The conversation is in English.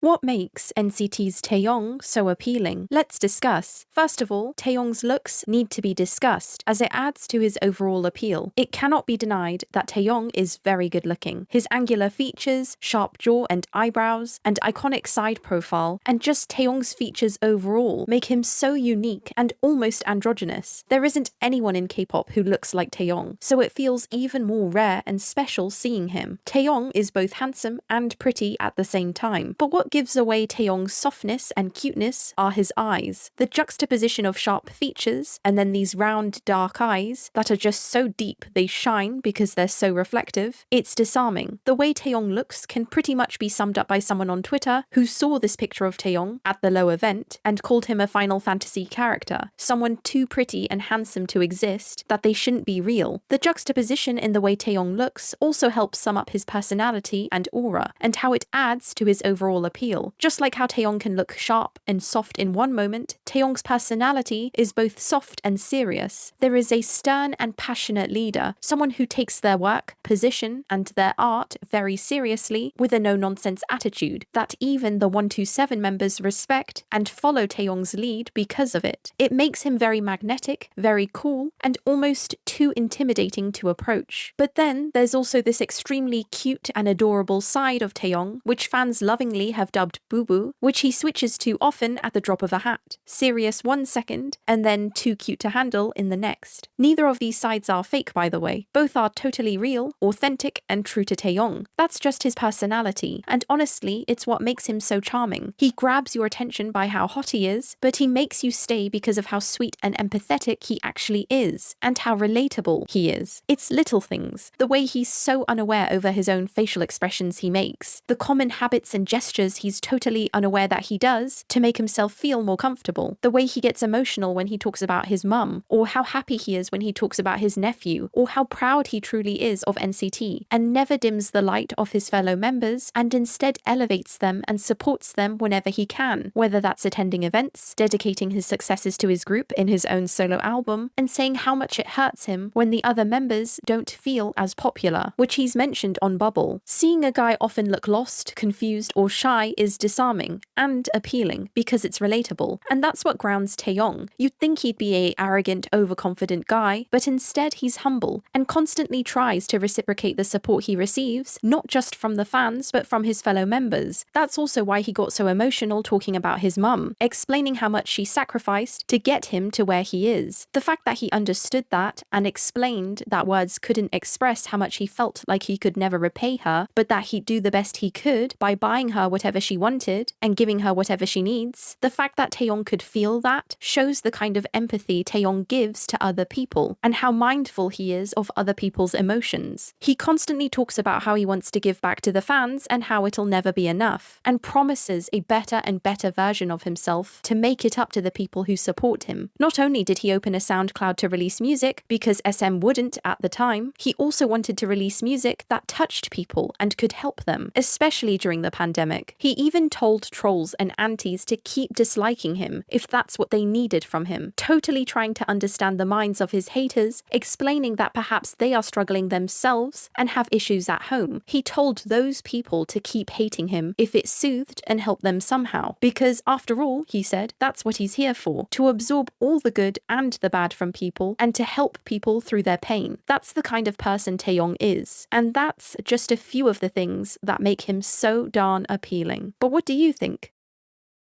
What makes NCT's Taeyong so appealing? Let's discuss. First of all, Taeyong's looks need to be discussed as it adds to his overall appeal. It cannot be denied that Taeyong is very good looking. His angular features, sharp jaw and eyebrows, and iconic side profile, and just Taeyong's features overall make him so unique and almost androgynous. There isn't anyone in K-pop who looks like Taeyong, so it feels even more rare and special seeing him. Taeyong is both handsome and pretty at the same time, but what gives away Taeyong's softness and cuteness are his eyes. The juxtaposition of sharp features and then these round dark eyes that are just so deep they shine because they're so reflective. It's disarming. The way Taeyong looks can pretty much be summed up by someone on Twitter who saw this picture of Taeyong at the Low event and called him a Final Fantasy character, someone too pretty and handsome to exist that they shouldn't be real. The juxtaposition in the way Taeyong looks also helps sum up his personality and aura and how it adds to his overall appeal. Just like how Taeyong can look sharp and soft in one moment, Taeyong's personality is both soft and serious. There is a stern and passionate leader, someone who takes their work, position, and their art very seriously with a no-nonsense attitude that even the 127 members respect and follow Taeyong's lead because of it. It makes him very magnetic, very cool, and almost too intimidating to approach. But then there's also this extremely cute and adorable side of Taeyong, which fans lovingly have dubbed Boo Boo, which he switches to often at the drop of a hat. Serious 1 second, and then too cute to handle in the next. Neither of these sides are fake, by the way. Both are totally real, authentic, and true to Taeyong. That's just his personality, and honestly, it's what makes him so charming. He grabs your attention by how hot he is, but he makes you stay because of how sweet and empathetic he actually is, and how relatable he is. It's little things. The way he's so unaware over his own facial expressions he makes. The common habits and gestures he's totally unaware that he does to make himself feel more comfortable. The way he gets emotional when he talks about his mum, or how happy he is when he talks about his nephew, or how proud he truly is of NCT, and never dims the light of his fellow members, and instead elevates them and supports them whenever he can, whether that's attending events, dedicating his successes to his group in his own solo album, and saying how much it hurts him when the other members don't feel as popular, which he's mentioned on Bubble. Seeing a guy often look lost, confused, or shy is disarming and appealing because it's relatable, and that's what grounds Taeyong. You'd think he'd be a arrogant, overconfident guy, but instead he's humble and constantly tries to reciprocate the support he receives, not just from the fans, but from his fellow members. That's also why he got so emotional talking about his mum, explaining how much she sacrificed to get him to where he is. The fact that he understood that and explained that words couldn't express how much he felt like he could never repay her, but that he'd do the best he could by buying her whatever she wanted and giving her whatever she needs. The fact that Taeyong could feel that shows the kind of empathy Taeyong gives to other people and how mindful he is of other people's emotions. He constantly talks about how he wants to give back to the fans and how it'll never be enough, and promises a better and better version of himself to make it up to the people who support him. Not only did he open a SoundCloud to release music because SM wouldn't at the time, he also wanted to release music that touched people and could help them, especially during the pandemic. He even told trolls and antis to keep disliking him if that's what they needed from him, totally trying to understand the minds of his haters, explaining that perhaps they are struggling themselves and have issues at home. He told those people to keep hating him if it soothed and helped them somehow, because after all, he said, that's what he's here for, to absorb all the good and the bad from people and to help people through their pain. That's the kind of person Taeyong is, and that's just a few of the things that make him so darn appealing. But what do you think?